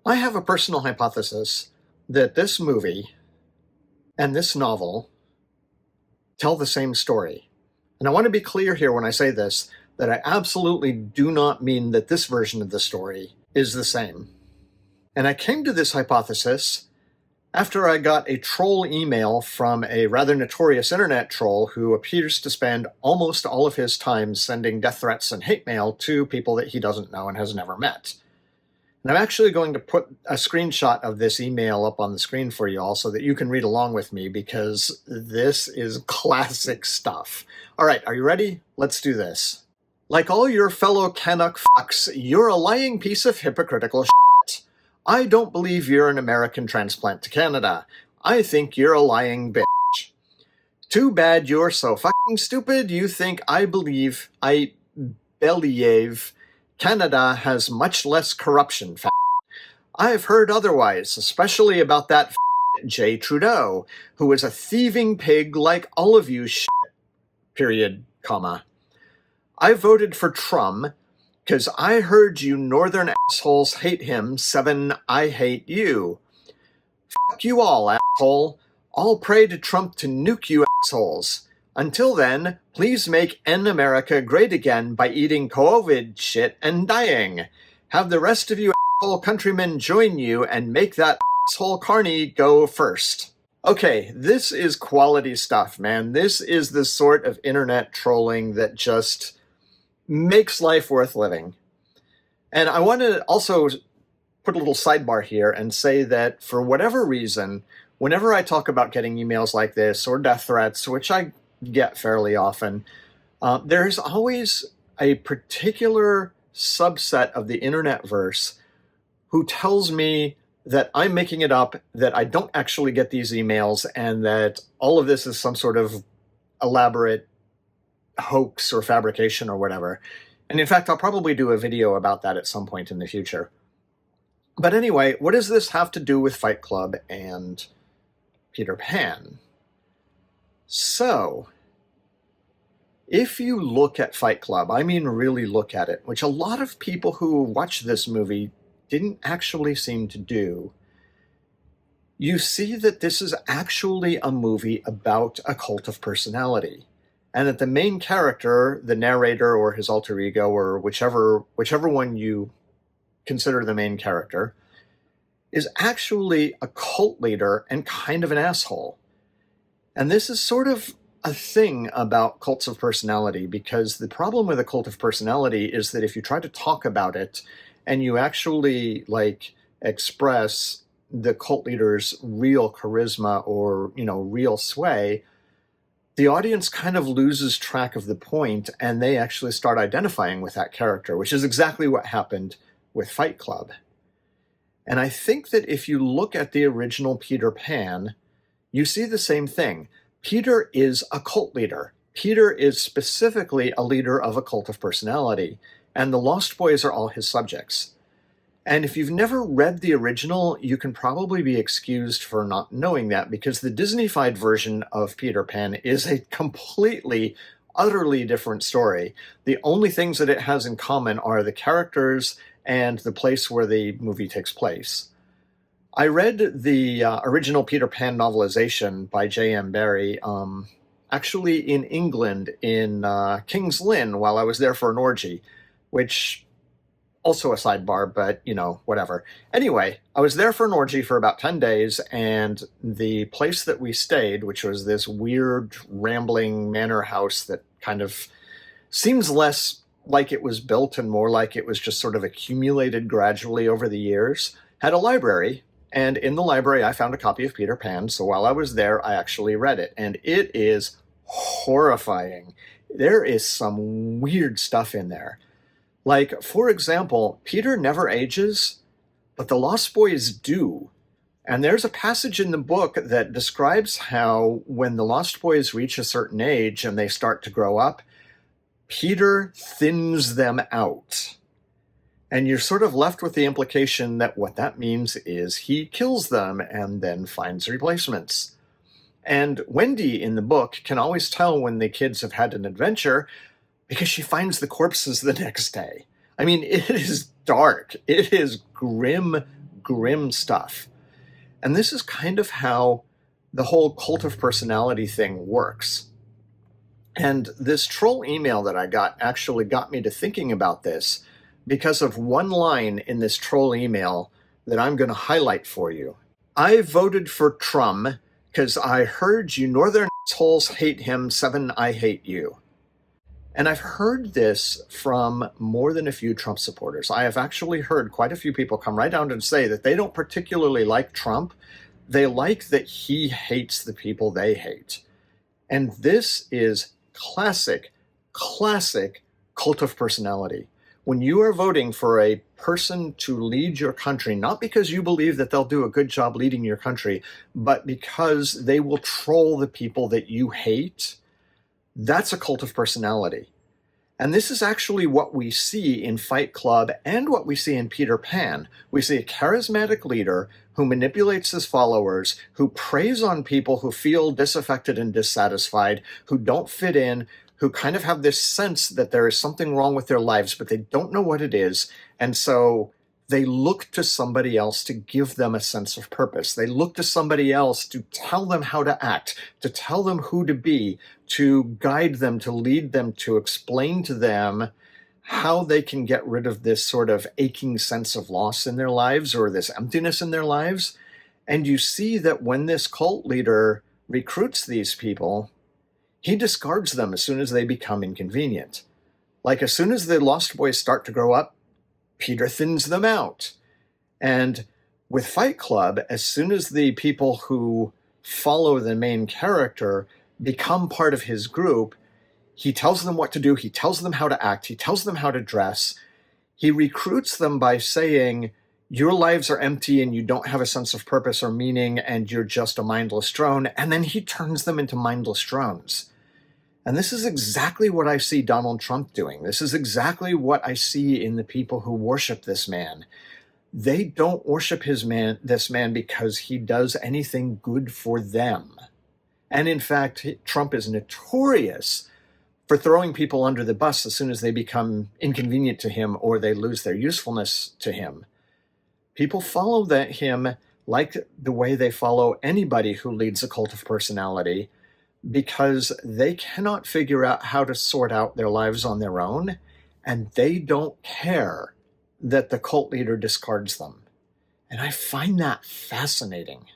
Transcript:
I have a personal hypothesis that this movie and this novel tell the same story. And I want to be clear here when I say this, that I absolutely do not mean that this version of the story is the same. And I came to this hypothesis after I got a troll email from a rather notorious internet troll who appears to spend almost all of his time sending death threats and hate mail to people that he doesn't know and has never met. And I'm actually going to put a screenshot of this email up on the screen for you all so that you can read along with me, because this is classic stuff. All right, are you ready? Let's do this. Like all your fellow Canuck fucks, you're a lying piece of hypocritical shit. I don't believe you're an American transplant to Canada. I think you're a lying bitch. Too bad you're so fucking stupid you think I believe Canada has much less corruption. I've heard otherwise, especially about that J. Trudeau, who is a thieving pig like all of you period, comma. I voted for Trump because I heard you northern assholes hate him. 7, I hate you. Fuck you all, asshole. I'll pray to Trump to nuke you assholes. Until then, please make N America great again by eating COVID shit and dying. Have the rest of you asshole countrymen join you and make that asshole Carney go first. Okay, this is quality stuff, man. This is the sort of internet trolling that just makes life worth living. And I want to also put a little sidebar here and say that for whatever reason, whenever I talk about getting emails like this or death threats, which I get fairly often, there's always a particular subset of the internetverse who tells me that I'm making it up, that I don't actually get these emails, and that all of this is some sort of elaborate hoax or fabrication or whatever. And in fact, I'll probably do a video about that at some point in the future. But anyway, what does this have to do with Fight Club and Peter Pan? So, if you look at Fight Club, I mean really look at it, which a lot of people who watch this movie didn't actually seem to do, you see that this is actually a movie about a cult of personality. And that the main character, the narrator or his alter ego, or whichever one you consider the main character, is actually a cult leader and kind of an asshole. And this is sort of a thing about cults of personality, because the problem with a cult of personality is that if you try to talk about it and you actually express the cult leader's real charisma or, real sway, the audience kind of loses track of the point and they actually start identifying with that character, which is exactly what happened with Fight Club. And I think that if you look at the original Peter Pan, you see the same thing. Peter is a cult leader. Peter is specifically a leader of a cult of personality, and the Lost Boys are all his subjects. And if you've never read the original, you can probably be excused for not knowing that, because the Disney-fied version of Peter Pan is a completely, utterly different story. The only things that it has in common are the characters and the place where the movie takes place. I read the original Peter Pan novelization by J.M. Barrie, actually in England, in King's Lynn, while I was there for an orgy, which... also a sidebar, but, whatever. Anyway, I was there for an orgy for about 10 days, and the place that we stayed, which was this weird, rambling manor house that kind of seems less like it was built and more like it was just sort of accumulated gradually over the years, had a library, and in the library I found a copy of Peter Pan, so while I was there, I actually read it, and it is horrifying. There is some weird stuff in there. Like, for example, Peter never ages, but the Lost Boys do. And there's a passage in the book that describes how when the Lost Boys reach a certain age and they start to grow up, Peter thins them out. And you're sort of left with the implication that what that means is he kills them and then finds replacements. And Wendy in the book can always tell when the kids have had an adventure because she finds the corpses the next day. I mean, it is dark. It is grim, grim stuff. And this is kind of how the whole cult of personality thing works. And this troll email that I got actually got me to thinking about this because of one line in this troll email that I'm going to highlight for you. I voted for Trump because I heard you northern assholes hate him, 7 I hate you. And I've heard this from more than a few Trump supporters. I have actually heard quite a few people come right down and say that they don't particularly like Trump. They like that he hates the people they hate. And this is classic cult of personality. When you are voting for a person to lead your country, not because you believe that they'll do a good job leading your country, but because they will troll the people that you hate, that's a cult of personality. And this is actually what we see in Fight Club and what we see in Peter Pan. We see a charismatic leader who manipulates his followers, who preys on people who feel disaffected and dissatisfied, who don't fit in, who kind of have this sense that there is something wrong with their lives, but they don't know what it is. And so they look to somebody else to give them a sense of purpose. They look to somebody else to tell them how to act, to tell them who to be, to guide them, to lead them, to explain to them how they can get rid of this sort of aching sense of loss in their lives or this emptiness in their lives. And you see that when this cult leader recruits these people, he discards them as soon as they become inconvenient. Like as soon as the Lost Boys start to grow up, Peter thins them out. And with Fight Club, as soon as the people who follow the main character become part of his group, he tells them what to do, he tells them how to act, he tells them how to dress. He recruits them by saying, your lives are empty and you don't have a sense of purpose or meaning and you're just a mindless drone. And then he turns them into mindless drones. And this is exactly what I see Donald Trump doing. This is exactly what I see in the people who worship this man. They don't worship this man because he does anything good for them. And in fact, Trump is notorious for throwing people under the bus as soon as they become inconvenient to him or they lose their usefulness to him. People follow him like the way they follow anybody who leads a cult of personality, because they cannot figure out how to sort out their lives on their own, and they don't care that the cult leader discards them. And I find that fascinating.